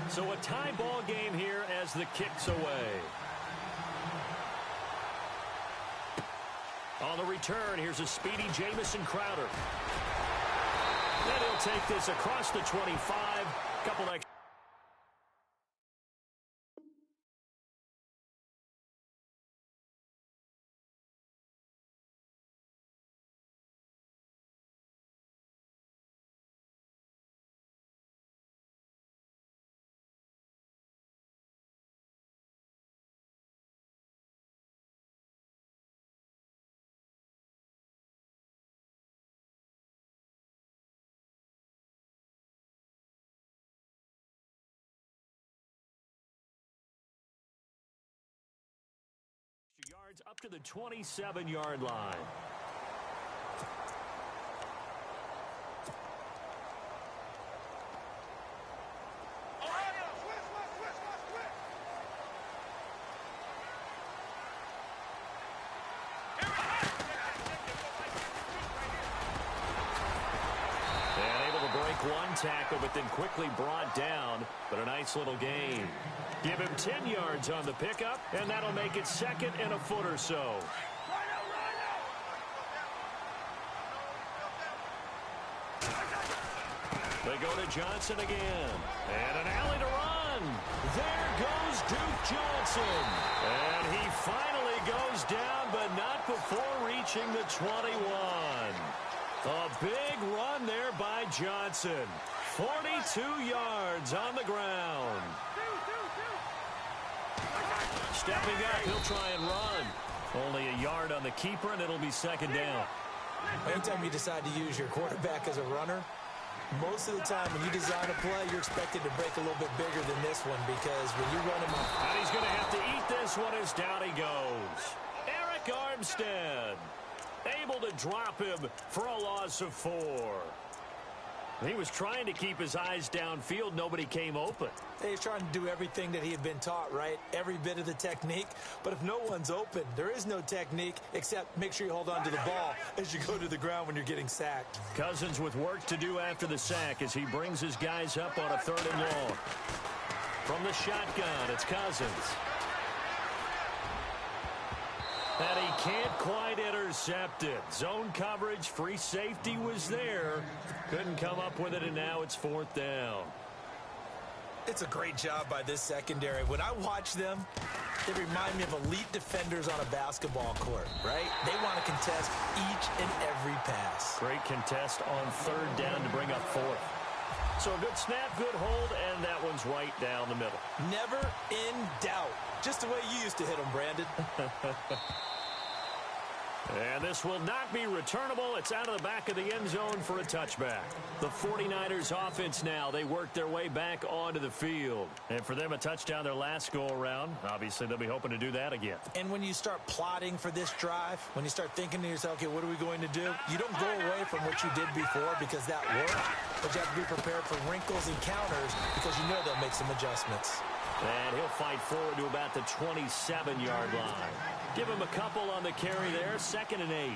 So a tie ball game here as the kick's away. On the return, here's a speedy Jamison Crowder. And he'll take this across the 25. Couple extra. Yards up to the 27-yard line. And able to break one tackle, but then quickly brought down. But a nice little gain. Give him 10 yards on the pickup, and that'll make it second and a foot or so. They go to Johnson again. And an alley to run. There goes Duke Johnson. And he finally goes down, but not before reaching the 21. A big run there by Johnson. 42 yards on the ground. Stepping up, he'll try and run. Only a yard on the keeper, and it'll be second down. Anytime you decide to use your quarterback as a runner, most of the time when you design a play, you're expected to break a little bit bigger than this one because when you run him up. And he's going to have to eat this one as down he goes. Eric Armstead able to drop him for a loss of 4. He was trying to keep his eyes downfield. Nobody came open. He's trying to do everything that he had been taught, right? Every bit of the technique. But if no one's open, there is no technique except make sure you hold on to the ball as you go to the ground when you're getting sacked. Cousins with work to do after the sack as he brings his guys up on a 3rd and long. From the shotgun, it's Cousins. And he can't quite intercept it. Zone coverage, free safety was there. Couldn't come up with it, and now it's 4th down. It's a great job by this secondary. When I watch them, they remind me of elite defenders on a basketball court, right? They want to contest each and every pass. Great contest on 3rd down to bring up 4th. So a good snap, good hold, and that one's right down the middle. Never in doubt. Just the way you used to hit them, Brandon. And this will not be returnable. It's out of the back of the end zone for a touchback. The 49ers offense now, they work their way back onto the field. And for them, a touchdown their last go-around. Obviously, they'll be hoping to do that again. And when you start plotting for this drive, when you start thinking to yourself, okay, what are we going to do? You don't go away from what you did before because that worked. But you have to be prepared for wrinkles and counters because you know they'll make some adjustments. And he'll fight forward to about the 27-yard line. Give him a couple on the carry there, 2nd and 8.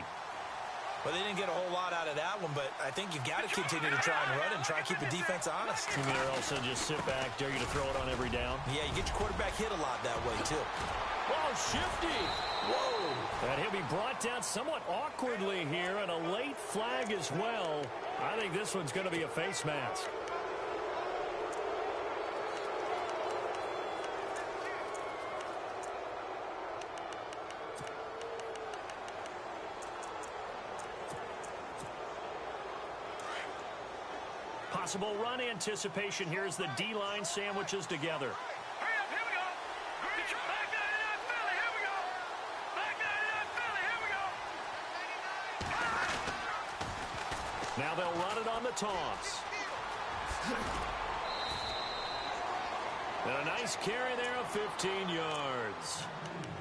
Well, they didn't get a whole lot out of that one, but I think you got to continue to try and run and try and keep the defense honest. You mean also just sit back, dare you to throw it on every down? Yeah, you get your quarterback hit a lot that way, too. Oh, shifty. Whoa. And he'll be brought down somewhat awkwardly here, and a late flag as well. I think this one's going to be a face mask. Possible run anticipation. Here's the D-line sandwiches together. Hurry up, here we go. Back 99 Philly, here we go. Back 99 Philly, here we go. Now they'll run it on the toss. And a nice carry there of 15 yards.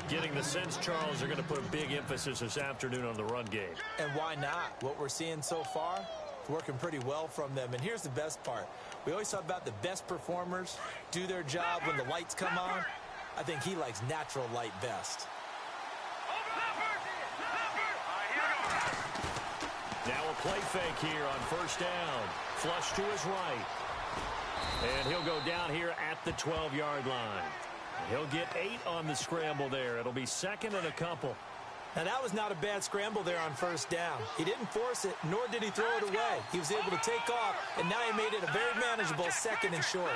Getting the sense, Charles, they're going to put a big emphasis this afternoon on the run game. And why not? What we're seeing so far, working pretty well from them. And here's the best part. We always talk about the best performers do their job when the lights come on. I think he likes natural light best. Now a play fake here on 1st down. Flush to his right. And he'll go down here at the 12-yard line. He'll get 8 on the scramble there. It'll be second and a couple. Now, that was not a bad scramble there on first down. He didn't force it, nor did he throw it away. He was able to take off, and now he made it a very manageable second and short.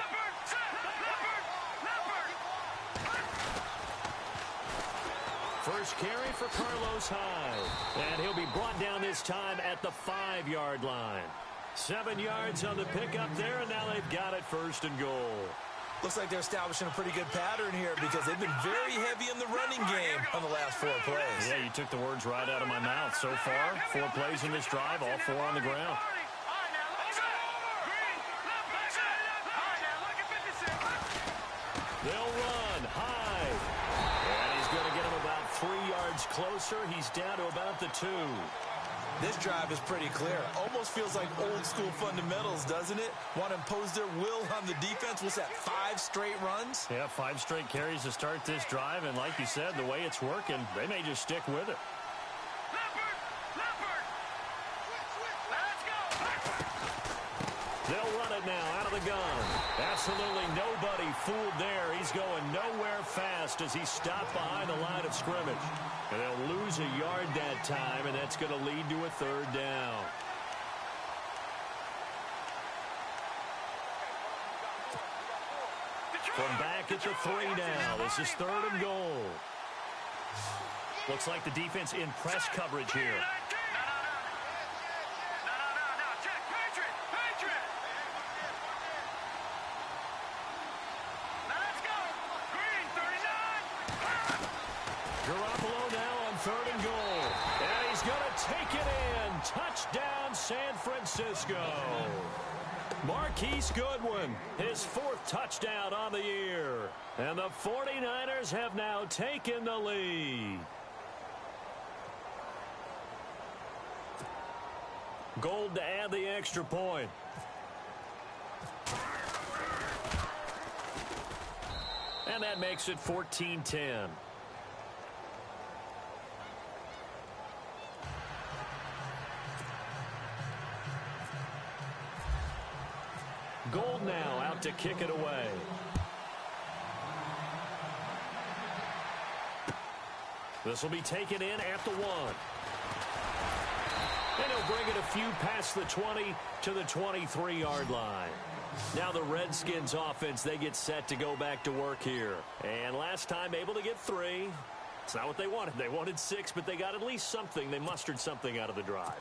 First carry for Carlos Hyde. And he'll be brought down this time at the 5-yard line. 7 yards on the pickup there, and now they've got it first and goal. Looks like they're establishing a pretty good pattern here because they've been very heavy in the running game on the last 4 plays. Yeah, you took the words right out of my mouth. So far, 4 plays in this drive, all 4 on the ground. They'll run high. And he's going to get him about 3 yards closer. He's down to about the 2. This drive is pretty clear. Almost feels like old school fundamentals, doesn't it? Want to impose their will on the defense. What's that, 5 straight runs? Yeah, 5 straight carries to start this drive. And like you said, the way it's working, they may just stick with it. They'll run it now out of the gun. Absolutely nobody fooled there. He's going nowhere fast as he's stopped behind the line of scrimmage. And they'll lose a yard that time, and that's going to lead to a 3rd down. From back at the 3 now. This is 3rd and goal. Looks like the defense in press coverage here. Garoppolo now on 3rd and goal. And he's going to take it in. Touchdown, San Francisco. Marquise Goodwin, his 4th touchdown on the year. And the 49ers have now taken the lead. Gold to add the extra point. And that makes it 14-10. Gold now out to kick it away. This will be taken in at the 1. And he'll bring it a few past the 20 to the 23-yard line. Now the Redskins offense, they get set to go back to work here. And last time able to get 3. It's not what they wanted. They wanted 6, but they got at least something. They mustered something out of the drive.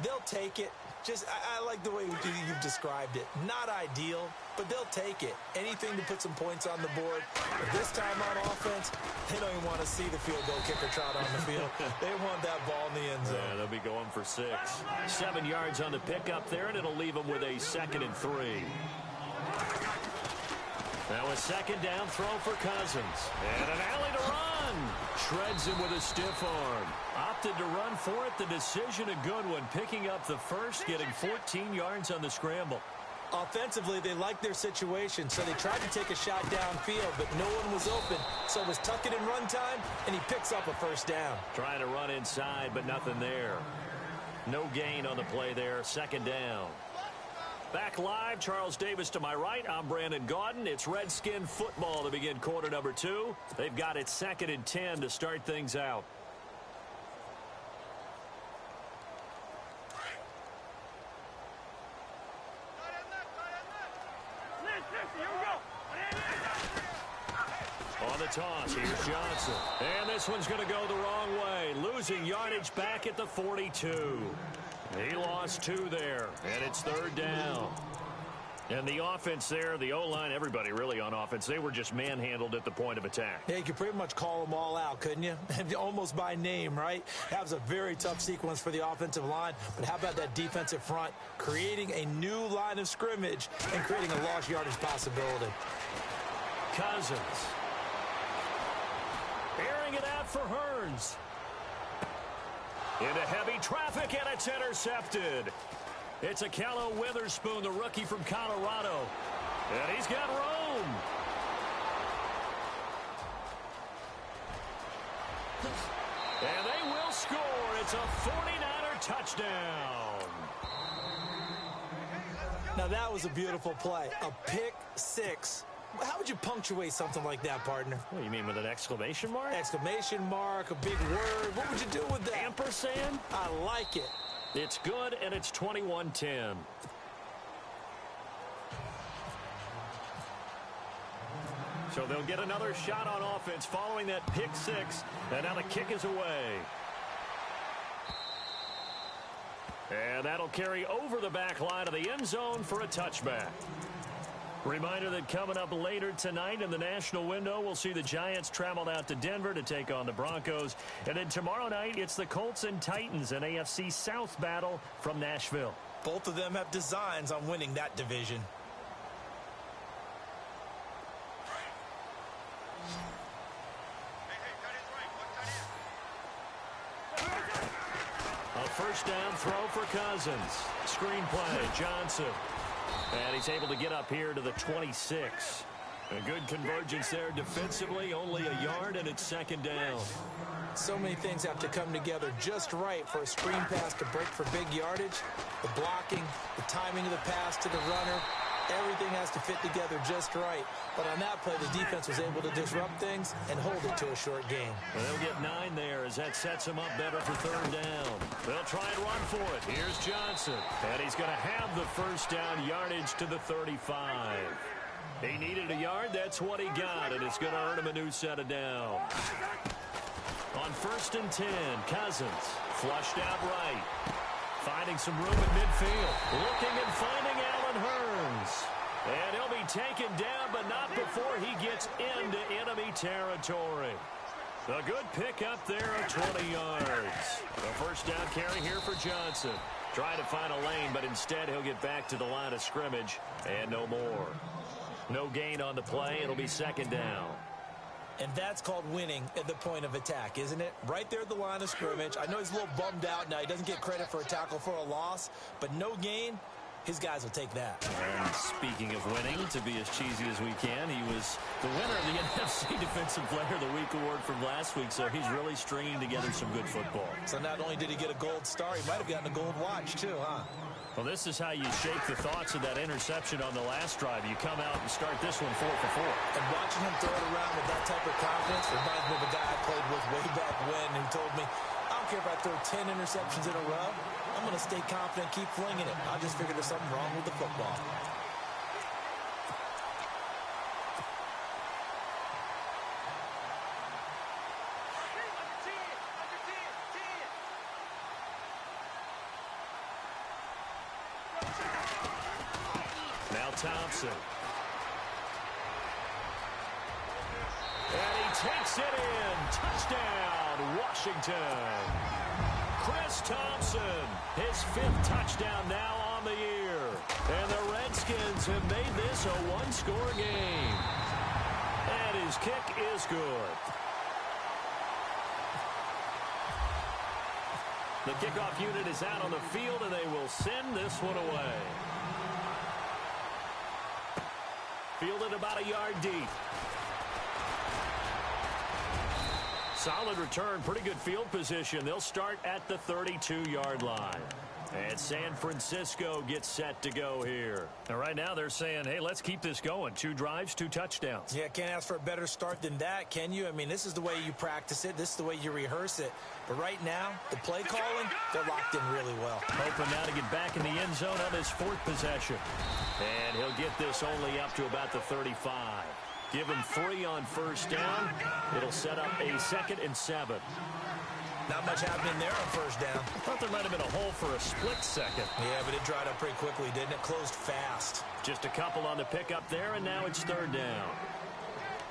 They'll take it. I like the way you've described it. Not ideal, but they'll take it. Anything to put some points on the board. But this time on offense, they don't even want to see the field goal kicker trot on the field. They want that ball in the end zone. Yeah, they'll be going for 6. 7 yards on the pickup there, and it'll leave them with a 2nd and 3. Now a 2nd down throw for Cousins. And an alley to run. Shreds him with a stiff arm. Opted to run for it. The decision a good one. Picking up the first, getting 14 yards on the scramble. Offensively, they liked their situation, so they tried to take a shot downfield, but no one was open. So it was tuck it in run time, and he picks up a 1st down. Trying to run inside, but nothing there. No gain on the play there. 2nd down. Back live, Charles Davis to my right. I'm Brandon Gaudin. It's Redskin football to begin quarter number 2. They've got it 2nd and 10 to start things out. On the toss, here's Johnson. And this one's going to go the wrong way. Losing yardage back at the 42. He lost 2 there, and it's 3rd down. And the offense there, the O-line, everybody really on offense, they were just manhandled at the point of attack. Yeah, you could pretty much call them all out, couldn't you? Almost by name, right? That was a very tough sequence for the offensive line. But how about that defensive front creating a new line of scrimmage and creating a lost yardage possibility? Cousins. Airing it out for Hearns. Into heavy traffic, and it's intercepted. It's a Callow Witherspoon, the rookie from Colorado. And he's got room. And they will score. It's a 49er touchdown. Now, that was a beautiful play. A pick six. How would you punctuate something like that, partner? What do you mean, with an exclamation mark? Exclamation mark, a big word. What would you do with that? Ampersand? I like it. It's good, and it's 21-10. So they'll get another shot on offense following that pick six, and now the kick is away. And that'll carry over the back line of the end zone for a touchback. Reminder that coming up later tonight in the national window, we'll see the Giants travel out to Denver to take on the Broncos. And then tomorrow night, it's the Colts and Titans, an AFC South battle from Nashville. Both of them have designs on winning that division. A first down throw for Cousins. Screen play, Johnson. And he's able to get up here to the 26. A good convergence there defensively, only a yard, and it's second down. So many things have to come together just right for a screen pass to break for big yardage. The blocking, the timing of the pass to the runner, everything has to fit together just right. But on that play, the defense was able to disrupt things and hold it to a short game. Well, they'll get 9 there as that sets them up better for third down. They'll try and run for it. Here's Johnson. And he's going to have the first down yardage to the 35. He needed a yard. That's what he got, and it's going to earn him a new set of downs. On first and 10, Cousins flushed out right. Finding some room at midfield. Looking and finding Allen Hurns. And he'll be taken down, but not before he gets into enemy territory. A good pick up there of 20 yards. A first down carry here for Johnson. Trying to find a lane, but instead he'll get back to the line of scrimmage and no more. No gain on the play. It'll be second down. And that's called winning at the point of attack, isn't it? Right there at the line of scrimmage. I know he's a little bummed out now. He doesn't get credit for a tackle for a loss, but no gain. His guys will take that. And speaking of winning, to be as cheesy as we can, he was the winner of the NFC Defensive Player of the Week award from last week, so he's really stringing together some good football. So not only did he get a gold star, he might have gotten a gold watch too, huh? Well, this is how you shake the thoughts of that interception on the last drive. You come out and start this one 4 for 4. And watching him throw it around with that type of confidence reminds me of a guy I played with way back when who told me, I don't care if I throw 10 interceptions in a row. I'm going to stay confident, keep flinging it. I just figured there's something wrong with the football. Now Thompson. And he takes it in. Touchdown, Washington. Chris Thompson, his 5th touchdown now on the year. And the Redskins have made this a one-score game. And his kick is good. The kickoff unit is out on the field, and they will send this one away. Fielded about a yard deep. Solid return, pretty good field position. They'll start at the 32-yard line. And San Francisco gets set to go here. And right now they're saying, hey, let's keep this going. 2 drives, 2 touchdowns. Yeah, can't ask for a better start than that, can you? I mean, this is the way you practice it. This is the way you rehearse it. But right now, the play calling, they're locked in really well. Hoping now to get back in the end zone on his 4th possession. And he'll get this only up to about the 35. Give him 3 on first down. It'll set up a 2nd and 7. Not much happening there on first down. I thought there might have been a hole for a split second. Yeah, but it dried up pretty quickly, didn't it? Closed fast. Just a couple on the pickup there, and now it's 3rd down.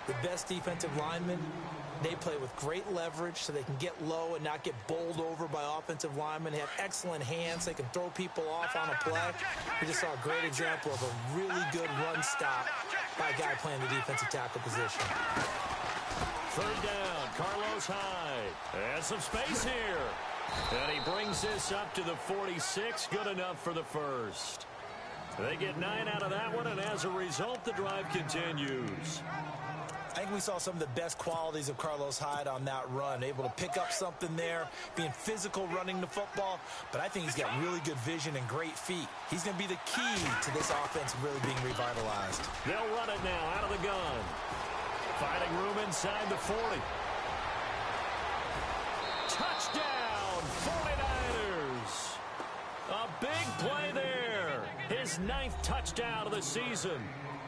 The best defensive linemen, they play with great leverage so they can get low and not get bowled over by offensive linemen. They have excellent hands. They can throw people off on a play. We just saw a great example of a really good run stop by a guy playing the defensive tackle position. 3rd down, Carlos Hyde. And some space here. And he brings this up to the 46. Good enough for the first. They get 9 out of that one, and as a result, the drive continues. I think we saw some of the best qualities of Carlos Hyde on that run, able to pick up something there, being physical running the football, but I think he's got really good vision and great feet. He's going to be the key to this offense really being revitalized. They'll run it now out of the gun. Finding room inside the 40. Touchdown, 49ers. A big play there. His 9th touchdown of the season.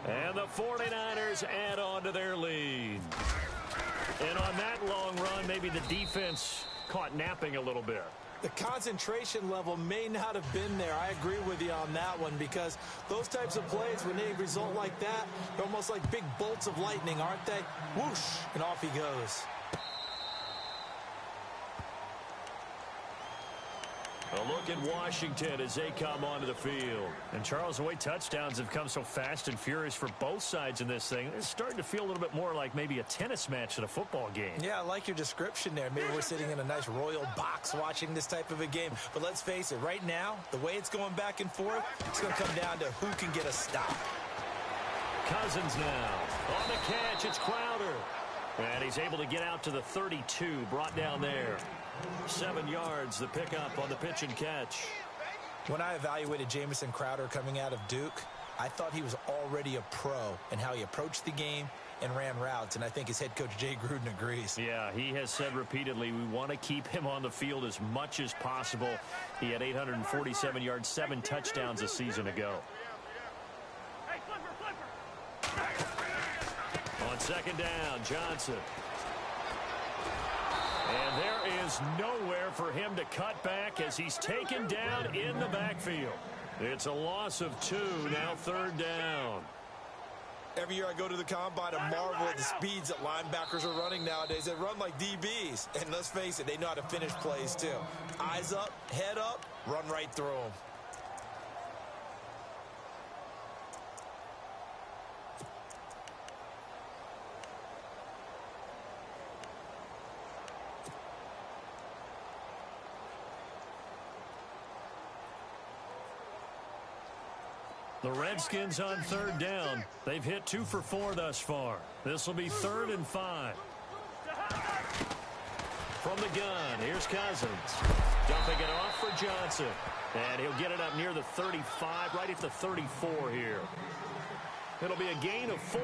And the 49ers add on to their lead. And on that long run, maybe the defense caught napping a little bit. The concentration level may not have been there. I agree with you on that one, because those types of plays, when they result like that, they're almost like big bolts of lightning, aren't they? Whoosh, and off he goes. A look at Washington as they come onto the field. And, Charles, the way touchdowns have come so fast and furious for both sides in this thing, it's starting to feel a little bit more like maybe a tennis match than a football game. Yeah, I like your description there. Maybe we're sitting in a nice royal box watching this type of a game. But let's face it, right now, the way it's going back and forth, it's going to come down to who can get a stop. Cousins now. On the catch, it's Crowder. And he's able to get out to the 32, brought down there. 7 yards, the pickup on the pitch and catch. When I evaluated Jamison Crowder coming out of Duke, I thought he was already a pro in how he approached the game and ran routes, and I think his head coach Jay Gruden agrees. Yeah, he has said repeatedly we want to keep him on the field as much as possible. He had 847 yards, 7 touchdowns a season ago. On second down, Johnson. And there is nowhere for him to cut back as he's taken down in the backfield. It's a loss of 2, now 3rd down. Every year I go to the combine and marvel at the speeds that linebackers are running nowadays. They run like DBs. And let's face it, they know how to finish plays too. Eyes up, head up, run right through them. The Redskins on 3rd down. They've hit 2 for 4 thus far. This will be 3rd and 5. From the gun, here's Cousins. Dumping it off for Johnson. And he'll get it up near the 35, right at the 34 here. It'll be a gain of 4.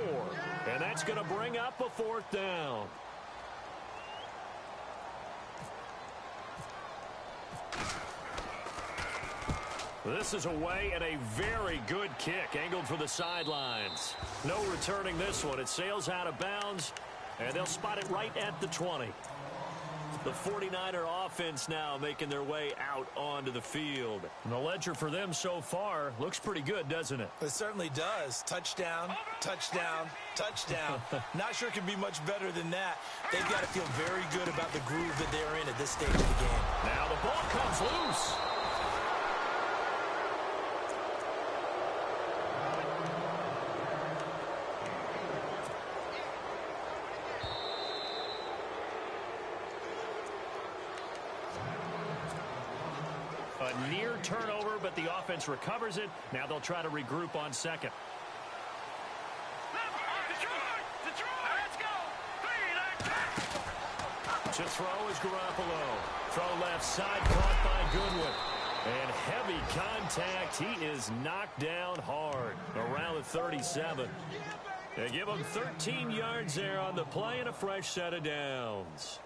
And that's going to bring up a 4th down. This is away and a very good kick, angled for the sidelines. No returning this one. It sails out of bounds, and they'll spot it right at the 20. The 49er offense now making their way out onto the field. And the ledger for them so far looks pretty good, doesn't it? It certainly does. Touchdown, touchdown, touchdown. Not sure it can be much better than that. They've got to feel very good about the groove that they're in at this stage of the game. Now the ball comes loose. A near turnover, but the offense recovers it. Now they'll try to regroup on second. To throw is Garoppolo. Throw left side, caught by Goodwin. And heavy contact. He is knocked down hard around the 37. They give him 13 yards there on the play and a fresh set of downs.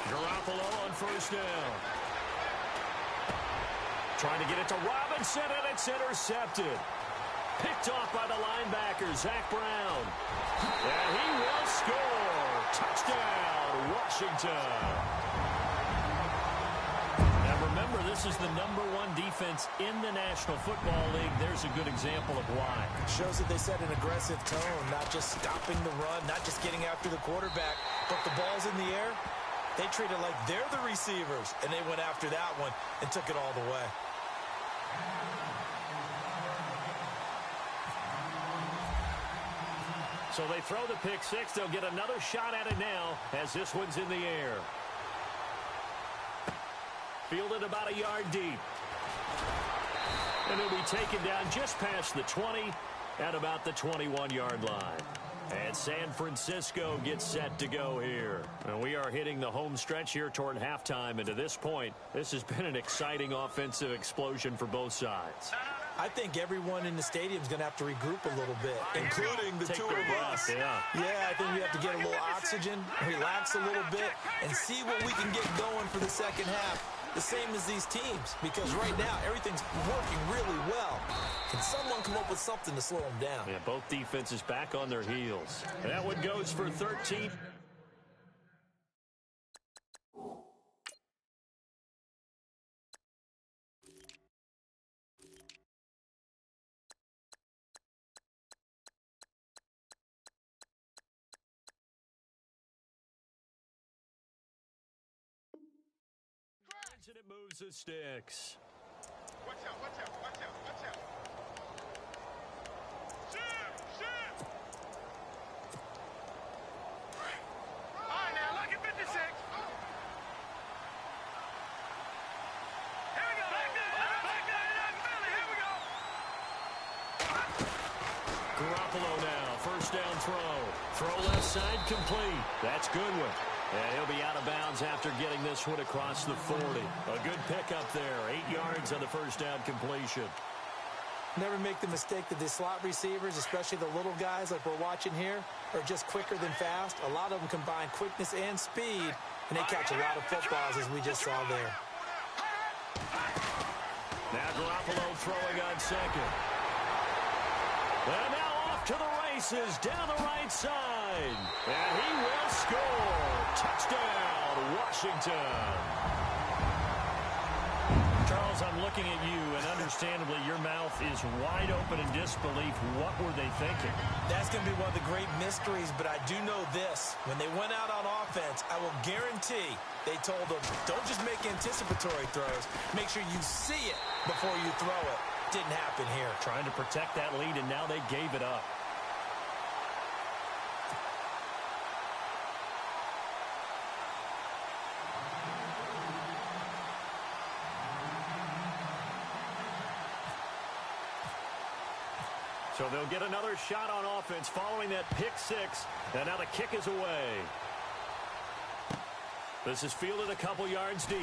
Garoppolo on 1st down. Trying to get it to Robinson, and it's intercepted. Picked off by the linebacker, Zach Brown. And he will score. Touchdown, Washington. Now remember, this is the #1 defense in the National Football League. There's a good example of why. Shows that they set an aggressive tone, not just stopping the run, not just getting after the quarterback, but the ball's in the air. They treat it like they're the receivers, and they went after that one and took it all the way. So they throw the pick six. They'll get another shot at it now as this one's in the air. Fielded about a yard deep. And he'll be taken down just past the 20 at about the 21-yard line. And San Francisco gets set to go here. And we are hitting the home stretch here toward halftime. And to this point, this has been an exciting offensive explosion for both sides. I think everyone in the stadium is going to have to regroup a little bit, including the two of us. Yeah, I think we have to get a little oxygen, relax a little bit, and see what we can get going for the second half. The same as these teams, because right now everything's working really well. Can someone come up with something to slow them down? Yeah, both defenses back on their heels. That one goes for 13. And it moves the sticks. Watch out, watch out, watch out, watch out. Shoot! All right, now, look at 56. Here we go. Back there, Philly. Here we go. Garoppolo now, first down throw. Throw left side, complete. That's Goodwin. And he'll be out of bounds after getting this one across the 40. A good pickup there. 8 yards on the first down completion. Never make the mistake that the slot receivers, especially the little guys like we're watching here, are just quicker than fast. A lot of them combine quickness and speed, and they catch a lot of footballs, as we just saw there. Now Garoppolo throwing on second. And now off to the races down the right side. And he will score. Touchdown, Washington. Charles, I'm looking at you, and understandably, your mouth is wide open in disbelief. What were they thinking? That's going to be one of the great mysteries, but I do know this. When they went out on offense, I will guarantee they told them, don't just make anticipatory throws. Make sure you see it before you throw it. Didn't happen here. Trying to protect that lead, and now they gave it up. So they'll get another shot on offense following that pick six. And now the kick is away. This is fielded a couple yards deep.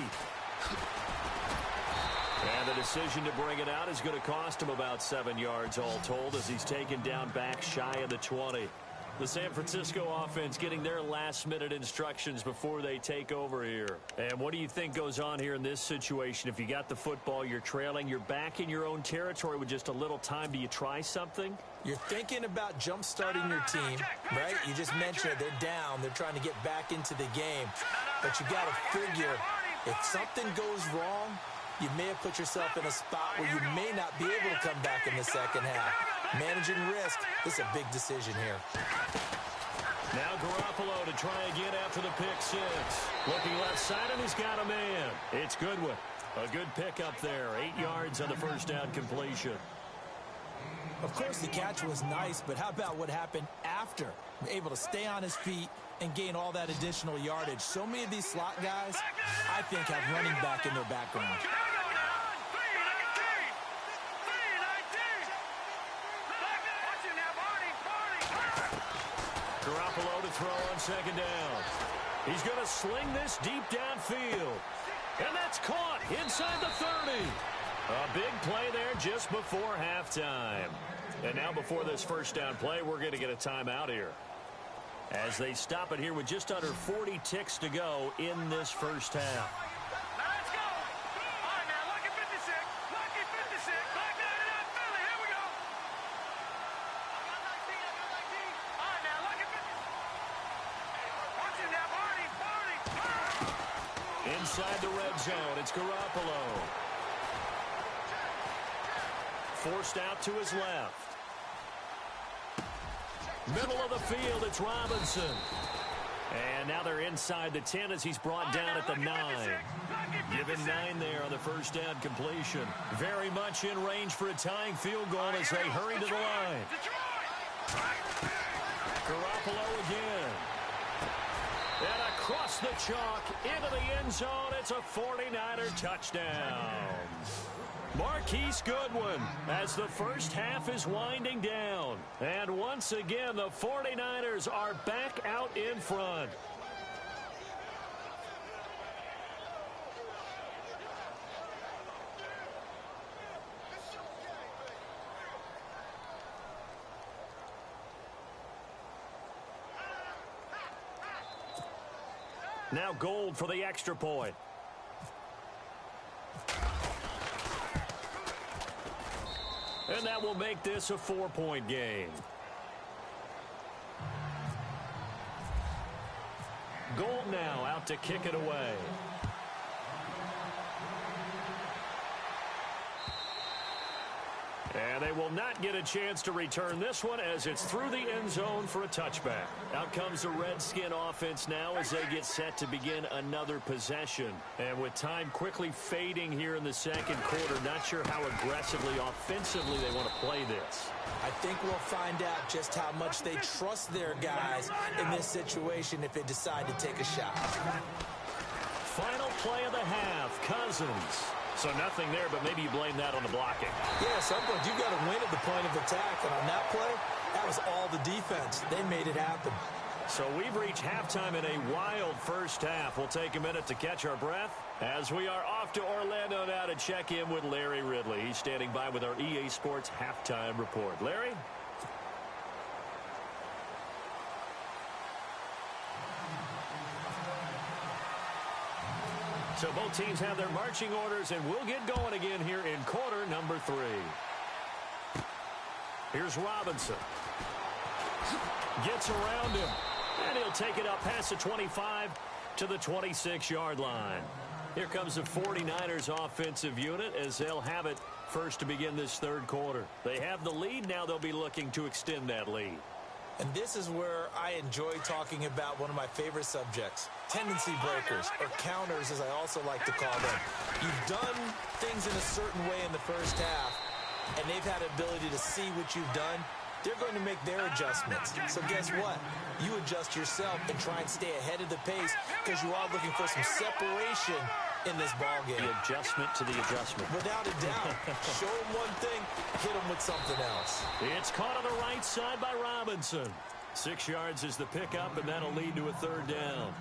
And the decision to bring it out is going to cost him about 7 yards all told as he's taken down back shy of the 20. The San Francisco offense getting their last-minute instructions before they take over here. And what do you think goes on here in this situation? If you got the football, you're trailing, you're back in your own territory with just a little time. Do you try something? You're thinking about jump-starting your team, right? You just mentioned it. They're down. They're trying to get back into the game. But you got to figure, if something goes wrong, you may have put yourself in a spot where you may not be able to come back in the second half. Managing risk, this is a big decision here. Now Garoppolo to try again after the pick six. Looking left side, and he's got a man. It's Goodwin. A good pickup there. 8 yards on the first down completion. Of course, the catch was nice, but how about what happened after? Able to stay on his feet and gain all that additional yardage. So many of these slot guys, I think, have running back in their background. Garoppolo to throw on second down. He's going to sling this deep downfield. And that's caught inside the 30. A big play there just before halftime. And now before this first down play, we're going to get a timeout here. As they stop it here with just under 40 ticks to go in this first half. Let's go. All right, now, lucky 56. Lucky 56. Back there to that Philly. Here we go. I got 19. All right, now, lucky 50. Watch it now, Barney. Inside the red zone, it's Garoppolo. Forced out to his left. Middle of the field, it's Robinson. And now they're inside the 10 as he's brought down at the 9. Given 9 there on the first down completion. Very much in range for a tying field goal as they hurry to the line. Garoppolo again. And a across the chalk, into the end zone. It's a 49er touchdown. Marquise Goodwin as the first half is winding down. And once again, the 49ers are back out in front. Now Gold for the extra point. And that will make this a 4-point game. Gold now out to kick it away. And they will not get a chance to return this one as it's through the end zone for a touchback. Out comes the Redskin offense now as they get set to begin another possession. And with time quickly fading here in the second quarter, not sure how aggressively, offensively they want to play this. I think we'll find out just how much they trust their guys in this situation if they decide to take a shot. Final play of the half, Cousins. So nothing there, but maybe you blame that on the blocking. Yeah, at some point you've got to win at the point of attack. And on that play, that was all the defense. They made it happen. So we've reached halftime in a wild first half. We'll take a minute to catch our breath as we are off to Orlando now to check in with Larry Ridley. He's standing by with our EA Sports halftime report. Larry? So both teams have their marching orders, and we'll get going again here in quarter number 3. Here's Robinson. Gets around him, and he'll take it up past the 25 to the 26-yard line. Here comes the 49ers offensive unit as they'll have it first to begin this third quarter. They have the lead. Now they'll be looking to extend that lead. And this is where I enjoy talking about one of my favorite subjects, tendency breakers, or counters as I also like to call them. You've done things in a certain way in the first half, and they've had the ability to see what you've done. They're going to make their adjustments. So guess what? You adjust yourself and try and stay ahead of the pace because you are looking for some separation in this ball game. The adjustment to the adjustment. Without a doubt. Show them one thing, hit them with something else. It's caught on the right side by Robinson. 6 yards is the pickup, and that'll lead to a third down.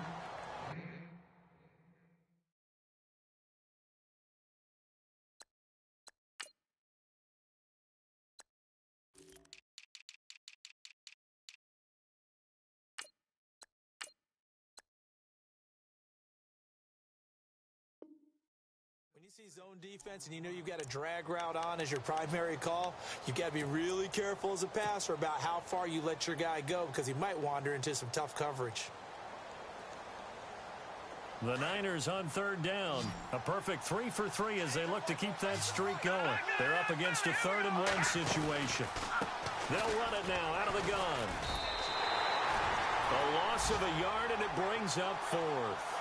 When you see zone defense and you know you've got a drag route on as your primary call, you've got to be really careful as a passer about how far you let your guy go because he might wander into some tough coverage. The Niners on third down. A perfect 3 for 3 as they look to keep that streak going. They're up against a 3rd and 1 situation. They'll run it now out of the gun. A loss of a yard, and it brings up 4th.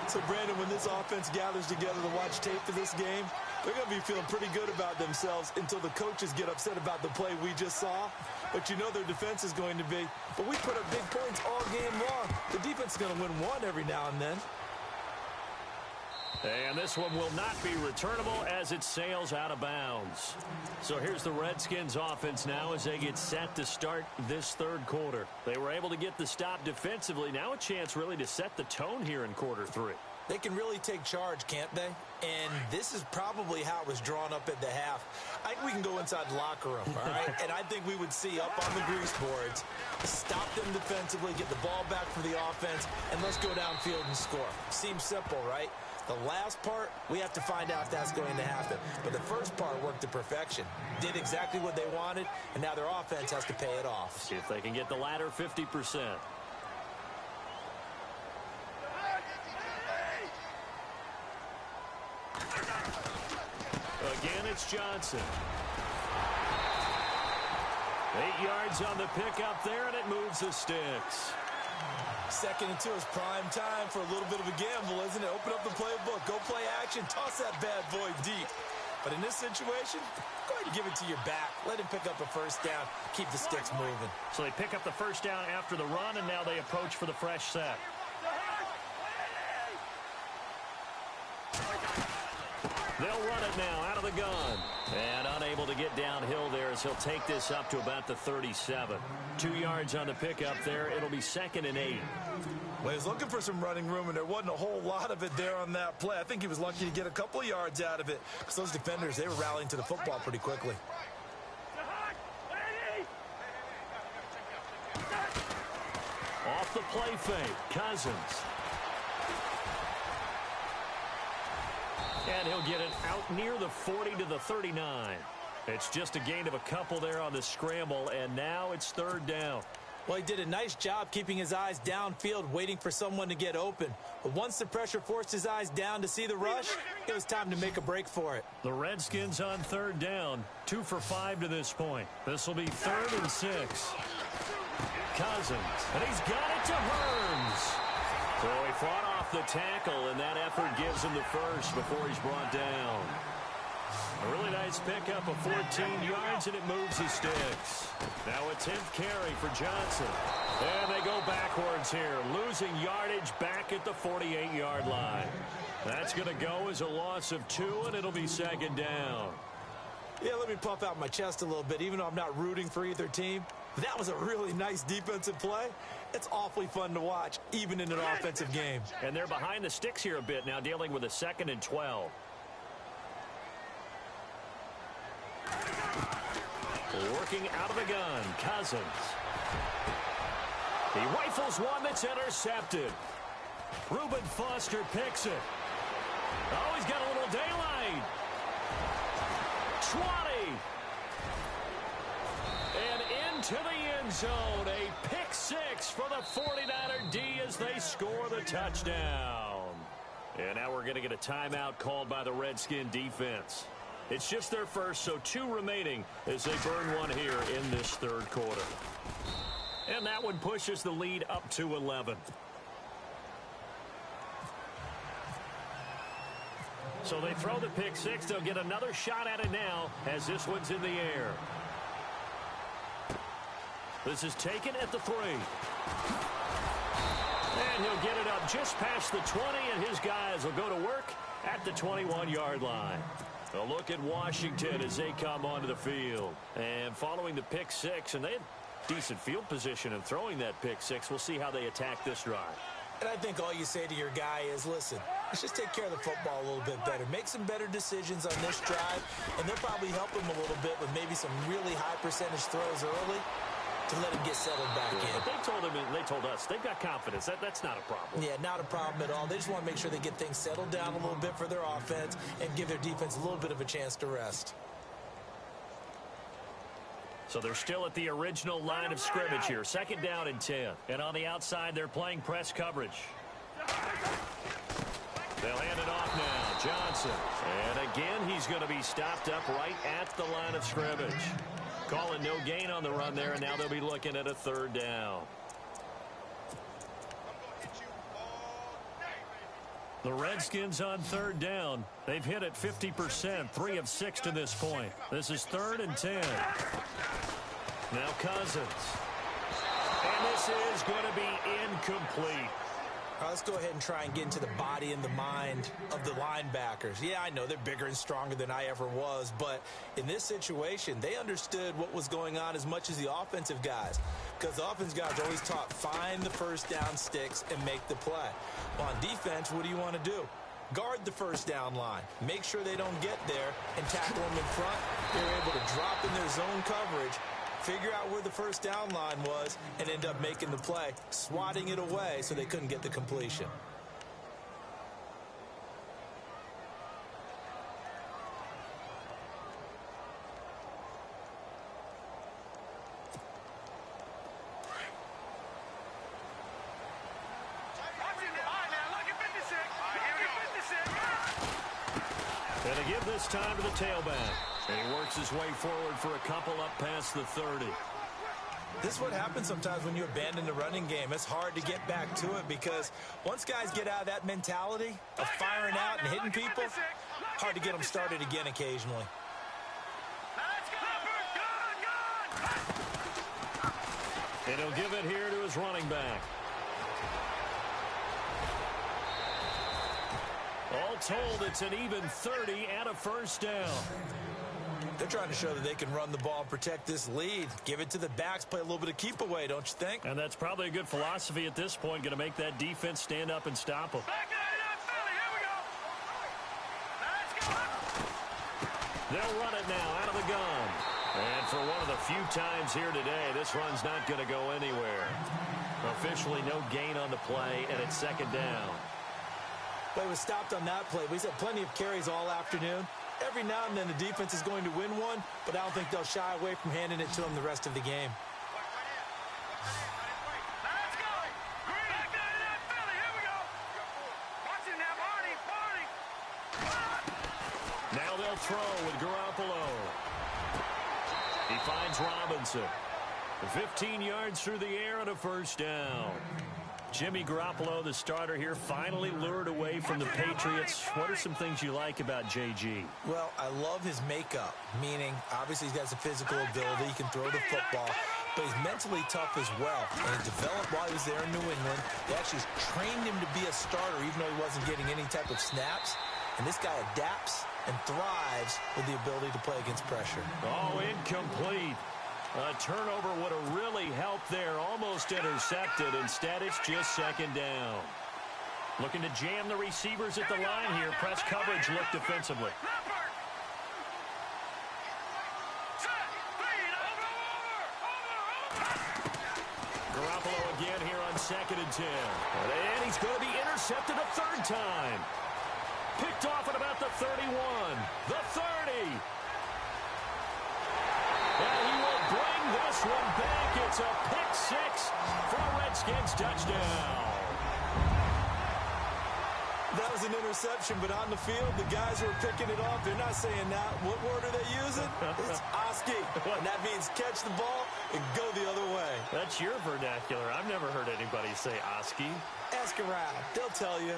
So, Brandon, when this offense gathers together to watch tape for this game, they're going to be feeling pretty good about themselves until the coaches get upset about the play we just saw. But you know their defense is going to be, but we put up big points all game long. The defense is going to win one every now and then. And this one will not be returnable as it sails out of bounds. So here's the Redskins offense now as they get set to start this third quarter. They were able to get the stop defensively. Now a chance really to set the tone here in quarter 3. They can really take charge, can't they? And this is probably how it was drawn up at the half. I think we can go inside the locker room, all right? And I think we would see up on the grease boards, stop them defensively, get the ball back for the offense, and let's go downfield and score. Seems simple, right? The last part, we have to find out if that's going to happen. But the first part worked to perfection. Did exactly what they wanted, and now their offense has to pay it off. See if they can get the latter 50%. Again, it's Johnson. 8 yards on the pickup there, and it moves the sticks. 2nd and 2 is prime time for a little bit of a gamble, isn't it? Open up the playbook, go play action, toss that bad boy deep. But in this situation, go ahead and give it to your back. Let him pick up a first down, keep the sticks moving. So they pick up the first down after the run, and now they approach for the fresh set. They'll run it now out of the gun. And unable to get downhill there as he'll take this up to about the 37. 2 yards on the pickup there. It'll be 2nd and 8. Well, he was looking for some running room, and there wasn't a whole lot of it there on that play. I think he was lucky to get a couple of yards out of it because those defenders, they were rallying to the football pretty quickly. Off the play fake, Cousins. And he'll get it out near the 40 to the 39. It's just a gain of a couple there on the scramble, and now it's 3rd down. Well, he did a nice job keeping his eyes downfield, waiting for someone to get open. But once the pressure forced his eyes down to see the rush, it was time to make a break for it. The Redskins on 3rd down, 2 for 5 to this point. This will be 3rd and 6. Cousins, and he's got it to Hearns. So he fought off the tackle, and that effort gives him the first before he's brought down. A really nice pickup of 14 yards, and it moves his sticks. Now a 10th carry for Johnson. And they go backwards here, losing yardage back at the 48-yard line. That's going to go as a loss of 2, and it'll be 2nd down. Yeah, let me puff out my chest a little bit, even though I'm not rooting for either team. That was a really nice defensive play. It's awfully fun to watch, even in an offensive game. And they're behind the sticks here a bit now, dealing with a 2nd and 12. Working out of the gun, Cousins. He rifles one that's intercepted. Reuben Foster picks it. Oh, he's got a little daylight. 20. And into the end zone. A pick 6 for the 49er D as they score the touchdown. And now we're going to get a timeout called by the Redskin defense. It's just their first, so 2 remaining as they burn one here in this 3rd quarter. And that one pushes the lead up to 11. So they throw the pick 6. They'll get another shot at it now as this one's in the air. This is taken at the 3. And he'll get it up just past the 20, and his guys will go to work at the 21-yard line. A look at Washington as they come onto the field. And following the pick 6, and they had decent field position in throwing that pick 6. We'll see how they attack this drive. And I think all you say to your guy is, listen, let's just take care of the football a little bit better. Make some better decisions on this drive, and they'll probably help him a little bit with maybe some really high percentage throws early to let him get settled back in. But they told him, and they told us, they've got confidence. That's not a problem. Yeah, not a problem at all. They just want to make sure they get things settled down a little bit for their offense and give their defense a little bit of a chance to rest. So they're still at the original line of scrimmage here. 2nd down and 10. And on the outside, they're playing press coverage. They'll hand it off now. Johnson. And again, he's going to be stopped up right at the line of scrimmage. Calling no gain on the run there, and now they'll be looking at a 3rd down. The Redskins on 3rd down. They've hit it 50%, 3 of 6 to this point. This is 3rd and 10. Now Cousins. And this is going to be incomplete. All right, let's go ahead and try and get into the body and the mind of the linebackers. Yeah, I know they're bigger and stronger than I ever was, but in this situation, they understood what was going on as much as the offensive guys, because the offensive guys are always taught, find the first down sticks and make the play. Well, on defense, what do you want to do? Guard the first down line. Make sure they don't get there and tackle them in front. They're able to drop in their zone coverage, figure out where the first down line was, and end up making the play, swatting it away so they couldn't get the completion. And they give this time to the tailback. And he works his way forward for a couple up past the 30. This is what happens sometimes when you abandon the running game. It's hard to get back to it because once guys get out of that mentality of firing out and hitting people, hard to get them started again occasionally. And he'll give it here to his running back. All told, it's an even 30 and a first down. They're trying to show that they can run the ball and protect this lead. Give it to the backs, play a little bit of keep away, don't you think? And that's probably a good philosophy at this point, going to make that defense stand up and stop them. They'll run it now out of the gun. And for one of the few times here today, this run's not going to go anywhere. Officially no gain on the play, and it's second down. But it was stopped on that play. We've had plenty of carries all afternoon. Every now and then the defense is going to win one, but I don't think they'll shy away from handing it to them the rest of the game. Now they'll throw with Garoppolo. He finds Robinson. 15 yards through the air and a first down. Jimmy Garoppolo, the starter here, finally lured away from the Patriots. What are some things you like about JG? Well, I love his makeup, meaning obviously he has a physical ability. He can throw the football, but he's mentally tough as well. And he developed while he was there in New England. They actually trained him to be a starter even though he wasn't getting any type of snaps. And this guy adapts and thrives with the ability to play against pressure. Oh, incomplete. A turnover would have really helped there. Almost intercepted. Instead, it's just second down. Looking to jam the receivers at the line here. Press coverage look defensively. Garoppolo again here on 2nd and 10. And he's going to be intercepted a third time. Picked off at about the 31. The 30. And he will bring this one back. It's a pick six for a Redskins touchdown. That was an interception, but on the field, the guys who are picking it off, they're not saying that. What word are they using? It's Oski. And that means catch the ball and go the other way. That's your vernacular. I've never heard anybody say Oski. Ask around. They'll tell you.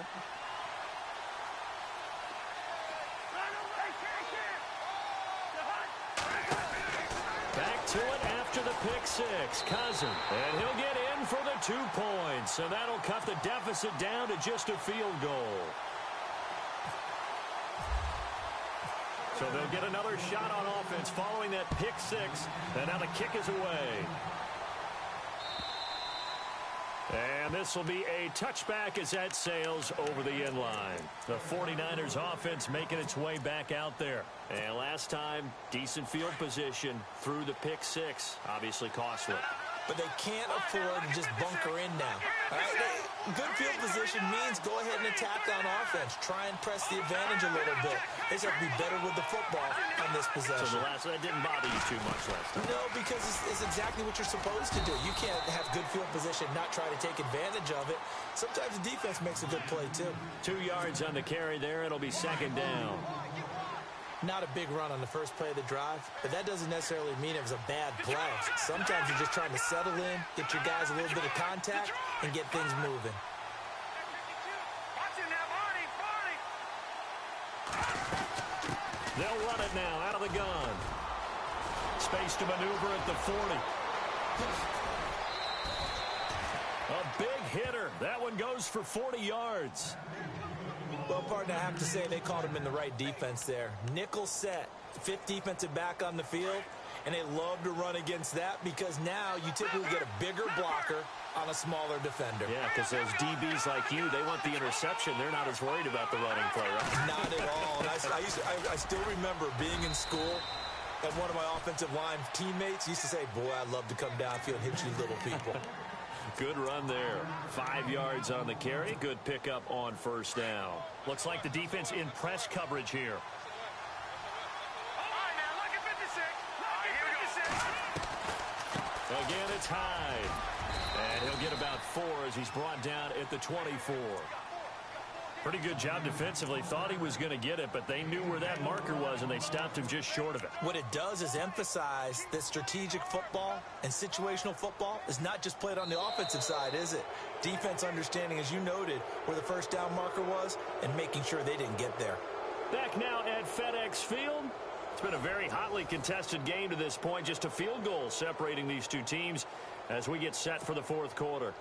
Back to it after the pick six. Cousin. And he'll get in for the 2 points. And that'll cut the deficit down to just a field goal. So they'll get another shot on offense following that pick six. And now the kick is away. And this will be a touchback as that sails over the end line. The 49ers offense making its way back out there. And last time, decent field position through the pick six. Obviously costly. But they can't afford to just bunker in now. All right? Good field position means go ahead and attack on offense. Try and press the advantage a little bit. They just have to be better with the football on this possession. So that didn't bother you too much last time? No, because it's exactly what you're supposed to do. You can't have good field position, not try to take advantage of it. Sometimes the defense makes a good play, too. 2 yards on the carry there. It'll be second down. Not a big run on the first play of the drive, but that doesn't necessarily mean it was a bad play. Sometimes you're just trying to settle in, get your guys a little bit of contact, and get things moving. They'll run it now out of the gun. Space to maneuver at the 40. A big hitter. That one goes for 40 yards. Well, partner, I have to say they caught him in the right defense there. Nickel set, 5th defensive back on the field, and they love to run against that because now you typically get a bigger blocker on a smaller defender. Yeah, because those DBs like you, they want the interception. They're not as worried about the running play, right? Not at all. And I still remember being in school, and one of my offensive line teammates used to say, boy, I'd love to come downfield and hit you little people. Good run there. 5 yards on the carry. Good pickup on first down. Looks like the defense in press coverage here. Again, it's Hyde. And he'll get about 4 as he's brought down at the 24. Pretty good job defensively. Thought he was going to get it, but they knew where that marker was, and they stopped him just short of it. What it does is emphasize that strategic football and situational football is not just played on the offensive side, is it? Defense understanding, as you noted, where the first down marker was and making sure they didn't get there. Back now at FedEx Field. It's been a very hotly contested game to this point. Just a field goal separating these two teams as we get set for the fourth quarter.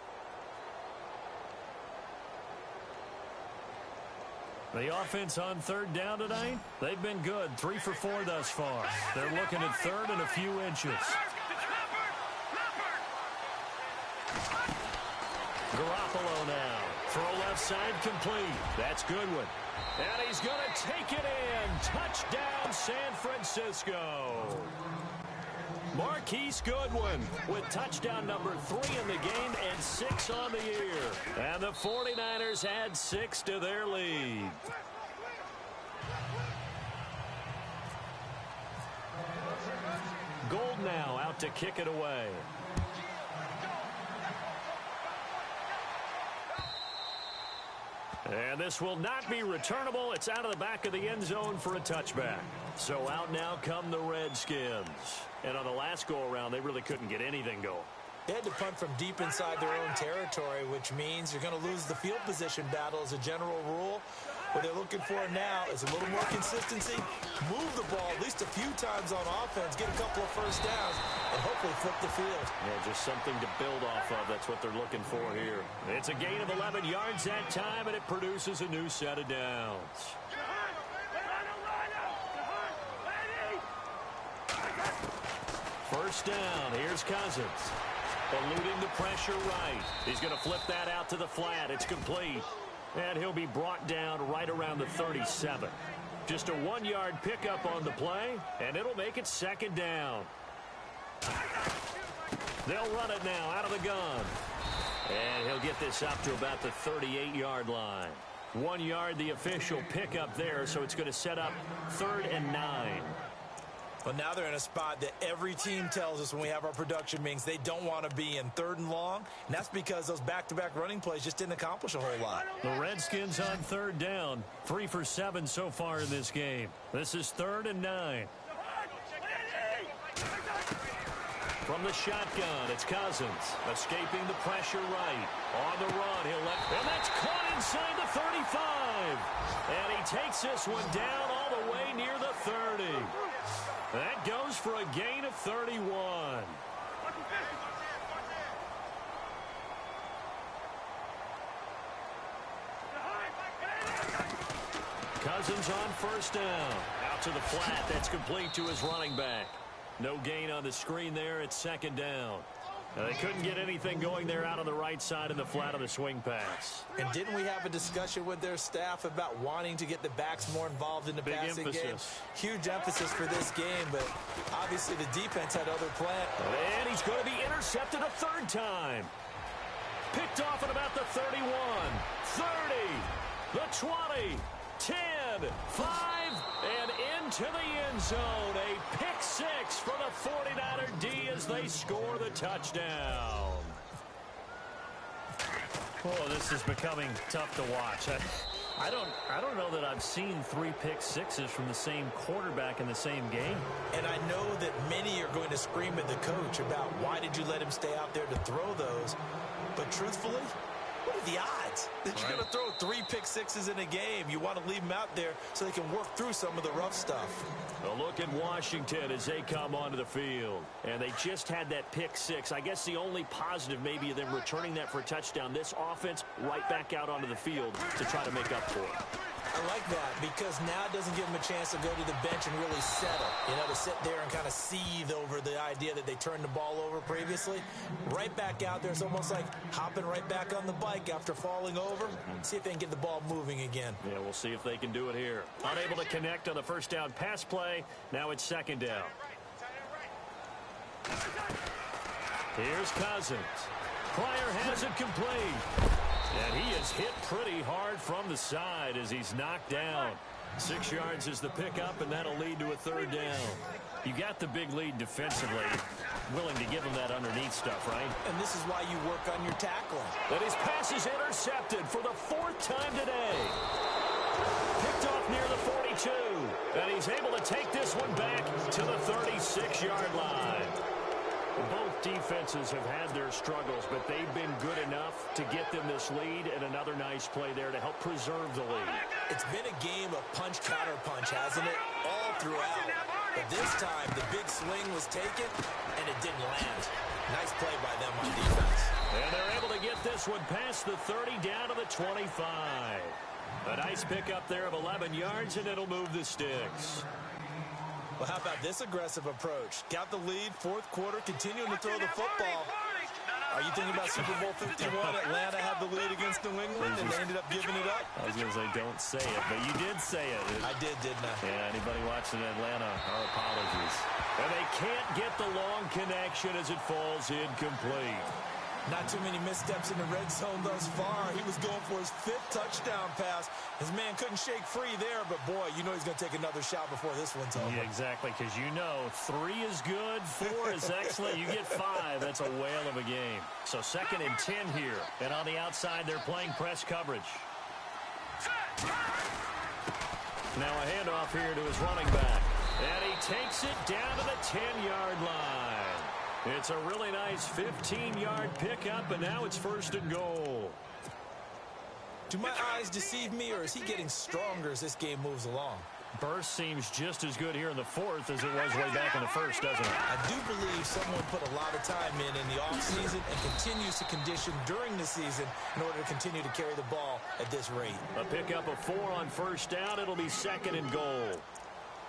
The offense on third down tonight, they've been good. 3 for 4 thus far. They're looking at third and a few inches. Garoppolo now. Throw left side complete. That's Goodwin. And he's going to take it in. Touchdown, San Francisco. Marquise Goodwin with touchdown number 3 in the game and 6 on the year. And the 49ers add 6 to their lead. Gold now out to kick it away. And this will not be returnable. It's out of the back of the end zone for a touchback. So out now come the Redskins. And on the last go-around, they really couldn't get anything going. They had to punt from deep inside their own territory, which means you're going to lose the field position battle as a general rule. What they're looking for now is a little more consistency, move the ball at least a few times on offense, get a couple of first downs, and hopefully flip the field. Yeah, just something to build off of. That's what they're looking for here. It's a gain of 11 yards that time, and it produces a new set of downs. First down. Here's Cousins. Eluding the pressure right. He's going to flip that out to the flat. It's complete. And he'll be brought down right around the 37. Just a 1-yard pickup on the play, and it'll make it second down. They'll run it now out of the gun. And he'll get this up to about the 38-yard line. 1 yard, the official pickup there, so it's going to set up 3rd and 9. Well, now they're in a spot that every team tells us when we have our production meetings they don't want to be in, 3rd and long. And that's because those back-to-back running plays just didn't accomplish a whole lot. The Redskins on 3rd down. 3 for 7 so far in this game. This is 3rd and 9. From the shotgun, it's Cousins. Escaping the pressure right. On the run, and that's caught inside the 35. And he takes this one down all the way near the 30. That goes for a gain of 31. Cousins on first down. Out to the flat. That's complete to his running back. No gain on the screen there. It's second down. They couldn't get anything going there out on the right side of the flat of the swing pass. And didn't we have a discussion with their staff about wanting to get the backs more involved in the passing game? Huge emphasis for this game, but obviously the defense had other plans. And he's going to be intercepted a 3rd time. Picked off at about the 31, 30, the 20, 10, 5, and into the end zone. A pick 6 for the 49er D as they score the touchdown. Oh, this is becoming tough to watch. I don't know that I've seen 3 pick sixes from the same quarterback in the same game. And I know that many are going to scream at the coach about why did you let him stay out there to throw those. But truthfully, what are the odds that you're going to throw 3 pick sixes in a game? You want to leave them out there so they can work through some of the rough stuff. A look at Washington as they come onto the field. And they just had that pick 6. I guess the only positive maybe of them returning that for a touchdown. This offense right back out onto the field to try to make up for it. I like that because now it doesn't give them a chance to go to the bench and really settle. You know, to sit there and kind of seethe over the idea that they turned the ball over previously. Right back out there. It's almost like hopping right back on the bike after falling over. See if they can get the ball moving again. Yeah, we'll see if they can do it here. Unable to connect on the first down pass play. Now it's second down. Here's Cousins. Pryor has it complete. And he is hit pretty hard from the side as he's knocked down. 6 yards is the pickup, and that'll lead to a 3rd down. You got the big lead defensively. Willing to give him that underneath stuff, right? And this is why you work on your tackling. And his pass is intercepted for the 4th time today. Picked off near the 42. And he's able to take this one back to the 36-yard line. Both defenses have had their struggles, but they've been good enough to get them this lead, and another nice play there to help preserve the lead. It's been a game of punch-counter-punch, hasn't it? All throughout. But this time, the big swing was taken, and it didn't land. Nice play by them on defense. And they're able to get this one past the 30 down to the 25. A nice pickup there of 11 yards, and it'll move the sticks. Well, how about this aggressive approach? Got the lead, fourth quarter, continuing to throw the football. Are you thinking about Super Bowl 51? Atlanta had the lead against New England, and they ended up giving it up? I was going to say, don't say it, but you did say it. I did, didn't I? Yeah, anybody watching Atlanta, our apologies. And they can't get the long connection as it falls incomplete. Not too many missteps in the red zone thus far. He was going for his 5th touchdown pass. His man couldn't shake free there, but boy, you know he's going to take another shot before this one's over. Yeah, exactly, because you know 3 is good, 4 is excellent. You get 5, that's a whale of a game. So 2nd and 10 here. And on the outside, they're playing press coverage. Now a handoff here to his running back. And he takes it down to the 10-yard line. It's a really nice 15-yard pickup, and now it's 1st and goal. Do my eyes deceive me, or is he getting stronger as this game moves along? Burst seems just as good here in the 4th as it was way back in the 1st, doesn't it? I do believe someone put a lot of time in the offseason and continues to condition during the season in order to continue to carry the ball at this rate. A pickup of 4 on 1st down. It'll be 2nd and goal.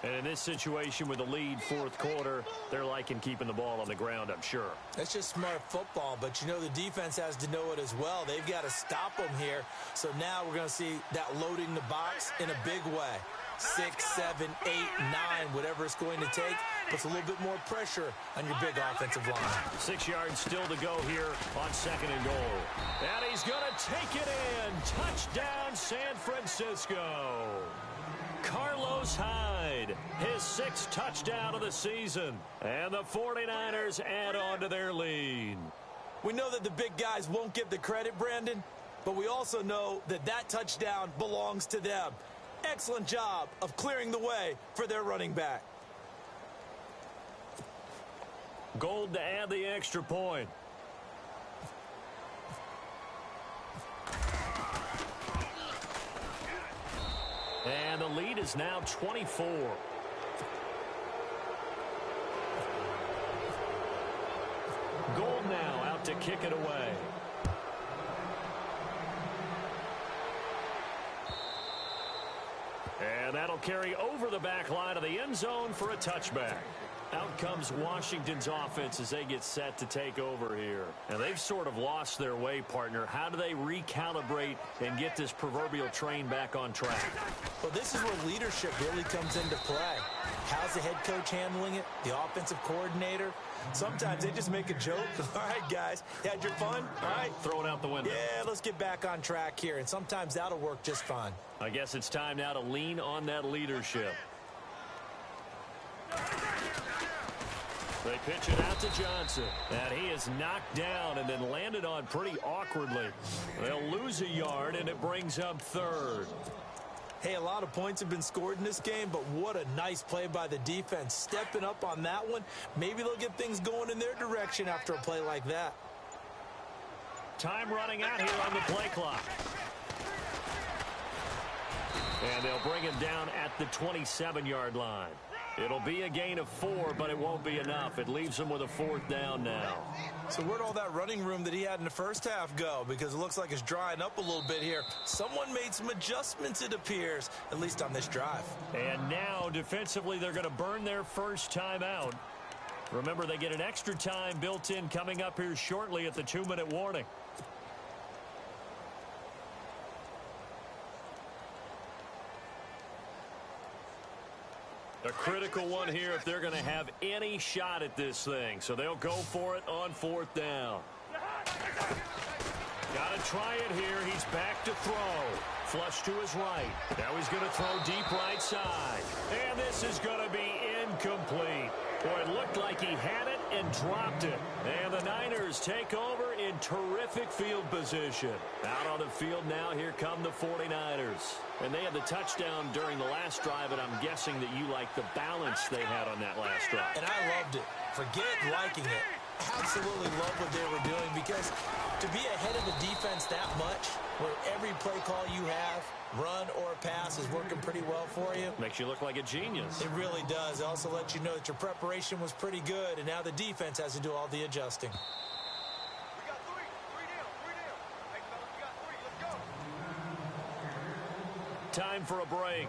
And in this situation with the lead 4th quarter, they're liking keeping the ball on the ground, I'm sure. That's just smart football, but you know the defense has to know it as well. They've got to stop them here. So now we're going to see that loading the box in a big way. 6, 7, 8, 9, whatever it's going to take, puts a little bit more pressure on your big offensive line. 6 yards still to go here on 2nd and goal. And he's going to take it in. Touchdown, San Francisco. Carlos Hyde, his 6th touchdown of the season. And the 49ers add on to their lead. We know that the big guys won't get the credit, Brandon, but we also know that that touchdown belongs to them. Excellent job of clearing the way for their running back. Gold to add the extra point. And the lead is now 24. Gold now out to kick it away. And that'll carry over the back line of the end zone for a touchback. Out comes Washington's offense as they get set to take over here. And they've sort of lost their way, partner. How do they recalibrate and get this proverbial train back on track? Well, this is where leadership really comes into play. How's the head coach handling it? The offensive coordinator? Sometimes they just make a joke. All right, guys, you had your fun? All right. Throw it out the window. Yeah, let's get back on track here. And sometimes that'll work just fine. I guess it's time now to lean on that leadership. They pitch it out to Johnson. And he is knocked down and then landed on pretty awkwardly. They'll lose a yard, and it brings up 3rd. Hey, a lot of points have been scored in this game, but what a nice play by the defense. Stepping up on that one. Maybe they'll get things going in their direction after a play like that. Time running out here on the play clock. And they'll bring him down at the 27-yard line. It'll be a gain of 4, but it won't be enough. It leaves him with a 4th down now. So where'd all that running room that he had in the first half go? Because it looks like it's drying up a little bit here. Someone made some adjustments, it appears, at least on this drive. And now, defensively, they're going to burn their first time out. Remember, they get an extra time built in coming up here shortly at the 2-minute warning. A critical one here if they're going to have any shot at this thing. So they'll go for it on 4th down. Got to try it here. He's back to throw. Flush to his right. Now he's going to throw deep right side. And this is going to be incomplete. Boy, it looked like he had it and dropped it. And the Niners take over in terrific field position. Out on the field now, here come the 49ers. And they had the touchdown during the last drive, and I'm guessing that you like the balance they had on that last drive. And I loved it. Forget liking it. Absolutely love what they were doing, because to be ahead of the defense that much, where every play call you have, run or pass, is working pretty well for you. Makes you look like a genius. It really does. It also lets you know that your preparation was pretty good, and now the defense has to do all the adjusting. Time for a break.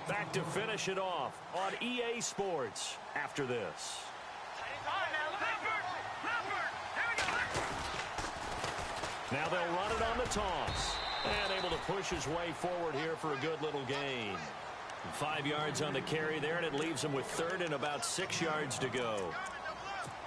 Back to finish it off on EA Sports after this. Now they'll run it on the toss. And able to push his way forward here for a good little gain. 5 yards on the carry there, and it leaves him with third and about 6 yards to go.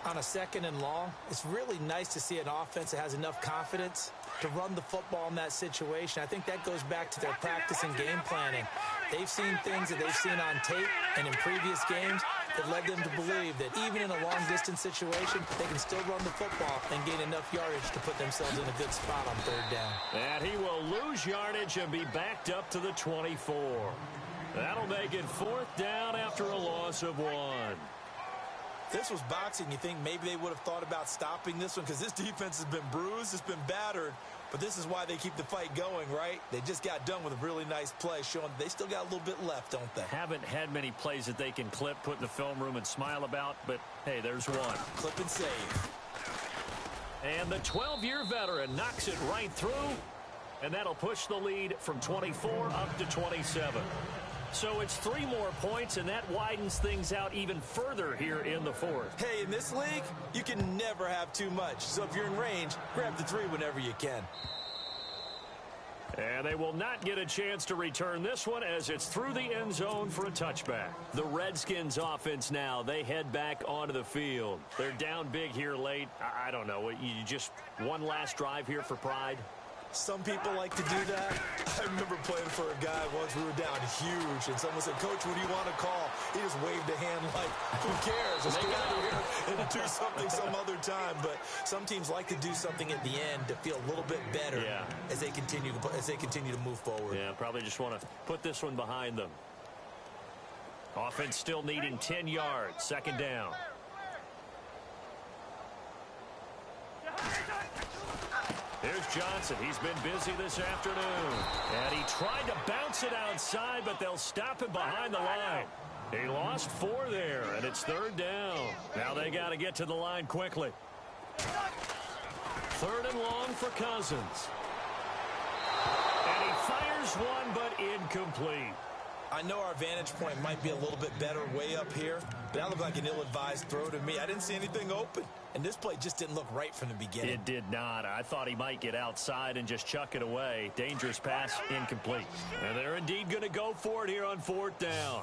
On a 2nd and long, it's really nice to see an offense that has enough confidence to run the football in that situation. I think that goes back to their practice and game planning. They've seen things that they've seen on tape and in previous games that led them to believe that even in a long-distance situation, they can still run the football and gain enough yardage to put themselves in a good spot on 3rd down. And he will lose yardage and be backed up to the 24. That'll make it 4th down after a loss of 1. This was boxing. You think maybe they would have thought about stopping this one because this defense has been bruised, it's been battered, but this is why they keep the fight going, right? They just got done with a really nice play, showing they still got a little bit left, don't they? Haven't had many plays that they can clip, put in the film room, and smile about, but hey, there's one. Clip and save. And the 12-year veteran knocks it right through, and that'll push the lead from 24 up to 27. So it's 3 more points, and that widens things out even further here in the 4th. Hey, in this league, you can never have too much. So if you're in range, grab the 3 whenever you can. And they will not get a chance to return this one as it's through the end zone for a touchback. The Redskins offense now, they head back onto the field. They're down big here late. I don't know. You just one last drive here for pride? Some people like to do that. I remember playing for a guy once. We were down huge, and someone said, "Coach, what do you want to call?" He just waved a hand like, who cares? Let's get out of here and do something some other time. But some teams like to do something at the end to feel a little bit better as they continue to move forward. Yeah, probably just want to put this one behind them. Offense still needing 10 yards. 2nd down. Here's Johnson. He's been busy this afternoon. And he tried to bounce it outside, but they'll stop him behind the line. He lost 4 there, and it's 3rd down. Now they got to get to the line quickly. 3rd and long for Cousins. And he fires one, but incomplete. I know our vantage point might be a little bit better way up here, but that looked like an ill-advised throw to me. I didn't see anything open, and this play just didn't look right from the beginning. It did not. I thought he might get outside and just chuck it away. Dangerous pass, incomplete. And they're indeed going to go for it here on 4th down.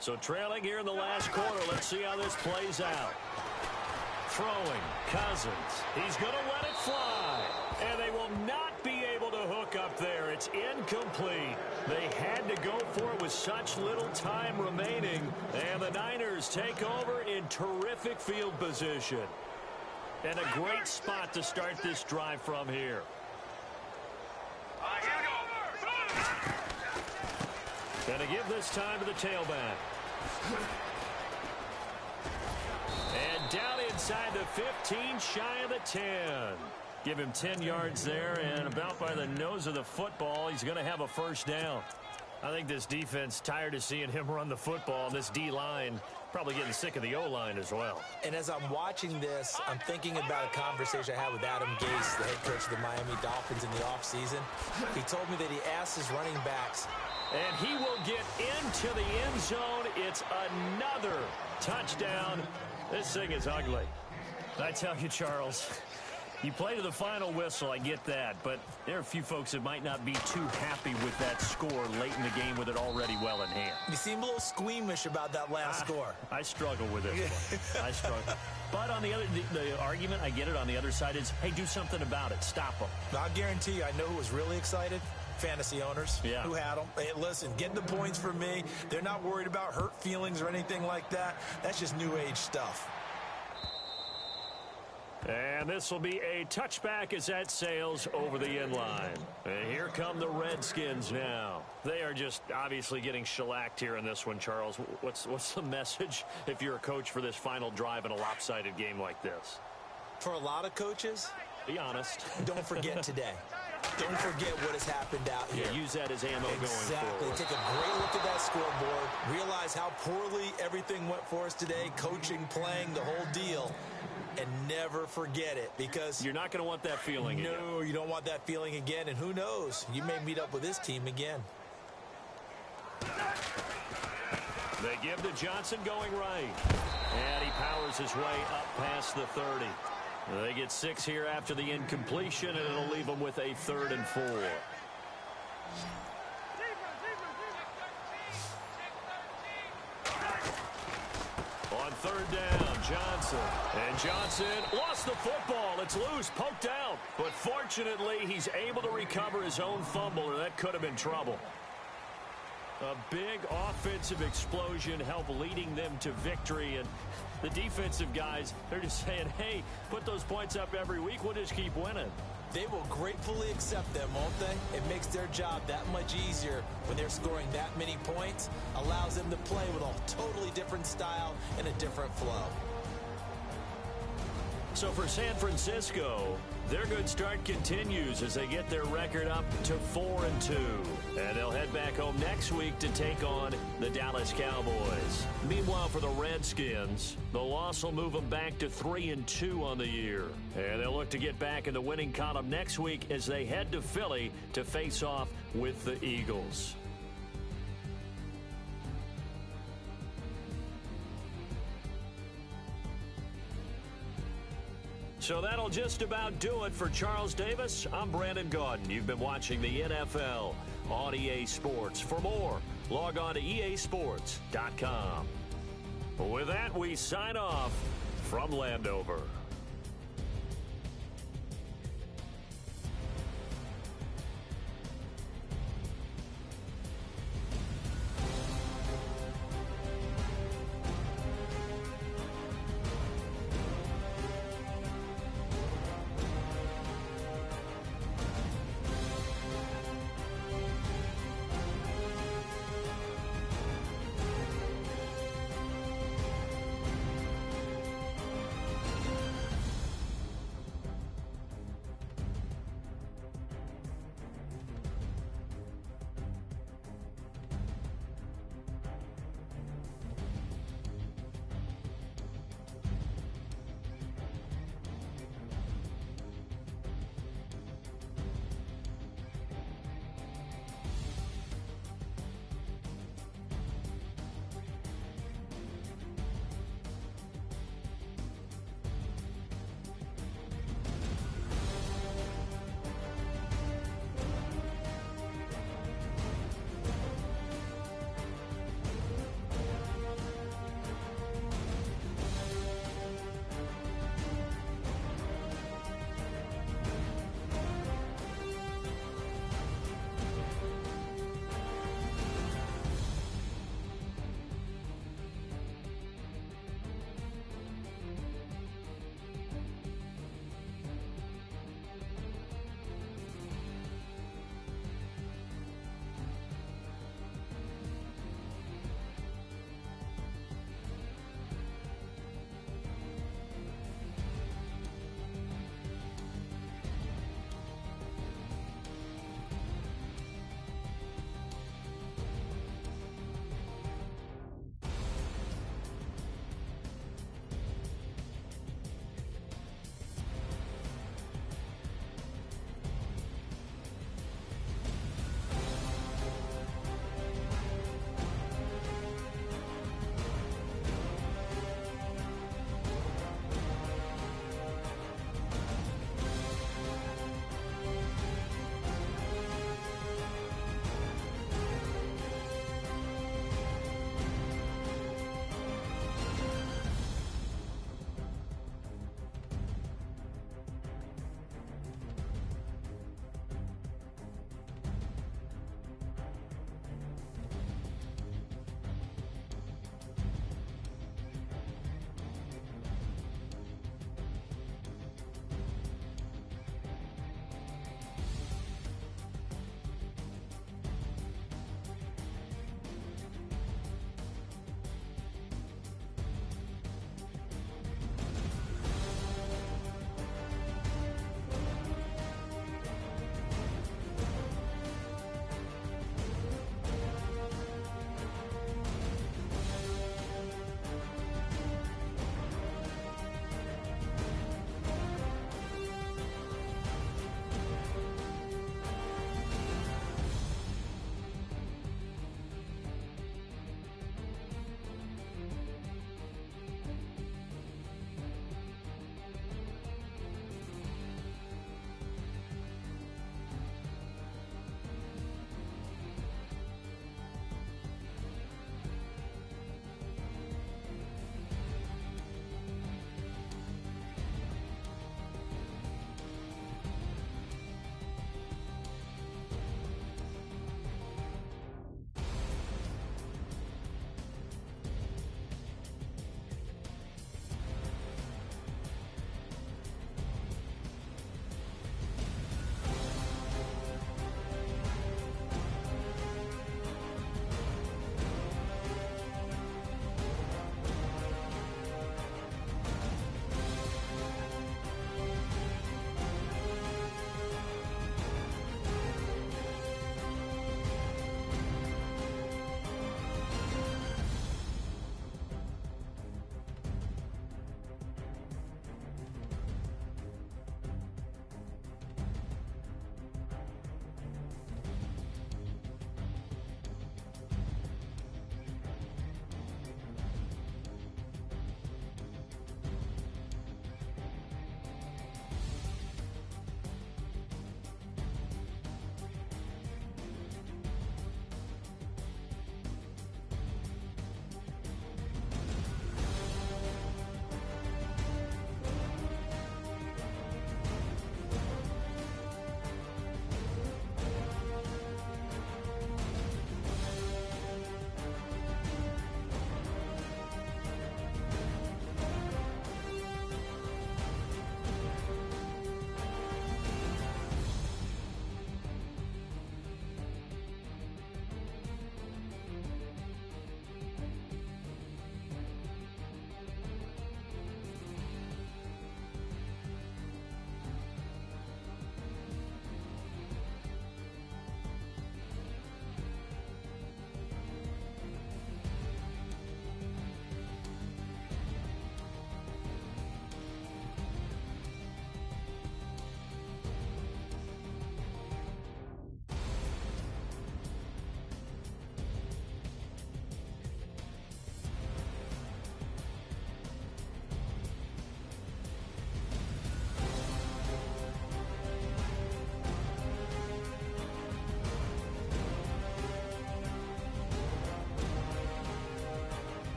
So trailing here in the last quarter, let's see how this plays out. Throwing, Cousins. He's going to let it fly. And they will not be able to hook up there. It's incomplete. They had to go for it with such little time remaining. And the Niners take over in terrific field position. And a great spot to start this drive from here. Going to give this time to the tailback. And down inside the 15, shy of the 10. Give him 10 yards there, and about by the nose of the football, he's going to have a 1st down. I think this defense tired of seeing him run the football, and this D-line probably getting sick of the O-line as well. And as I'm watching this, I'm thinking about a conversation I had with Adam Gase, the head coach of the Miami Dolphins in the offseason. He told me that he asked his running backs. And he will get into the end zone. It's another touchdown. This thing is ugly. I tell you, Charles, you play to the final whistle, I get that, but there are a few folks that might not be too happy with that score late in the game with it already well in hand. You seem a little squeamish about that last score. I struggle with it. I struggle. But on the other, the argument, I get it, on the other side is, hey, do something about it. Stop them. I'll guarantee you, I know who was really excited. Fantasy owners who had them. Hey, listen, get the points for me. They're not worried about hurt feelings or anything like that. That's just new age stuff. And this will be a touchback as that sails over the end line. And here come the Redskins now. They are just obviously getting shellacked here in this one, Charles. What's the message if you're a coach for this final drive in a lopsided game like this? For a lot of coaches, be honest. Don't forget today. Don't forget what has happened out here. Yeah, use that as ammo going forward. Take a great look at that scoreboard. Realize how poorly everything went for us today. Coaching, playing, the whole deal. And never forget it, because you're not going to want that feeling again. No, you don't want that feeling again. And who knows? You may meet up with this team again. They give to Johnson going right. And he powers his way up past the 30. They get 6 here after the incompletion, and it'll leave them with a 3rd and 4. On 3rd down, Johnson. And Johnson lost the football. It's loose, poked out. But fortunately, he's able to recover his own fumble, or that could have been trouble. A big offensive explosion helped leading them to victory. And the defensive guys, they're just saying, hey, put those points up every week. We'll just keep winning. They will gratefully accept them, won't they? It makes their job that much easier when they're scoring that many points. Allows them to play with a totally different style and a different flow. So for San Francisco, their good start continues as they get their record up to 4-2. And they'll head back home next week to take on the Dallas Cowboys. Meanwhile, for the Redskins, the loss will move them back to 3-2 on the year. And they'll look to get back in the winning column next week as they head to Philly to face off with the Eagles. So that'll just about do it for Charles Davis. I'm Brandon Gaudin. You've been watching the NFL on EA Sports. For more, log on to easports.com. With that, we sign off from Landover.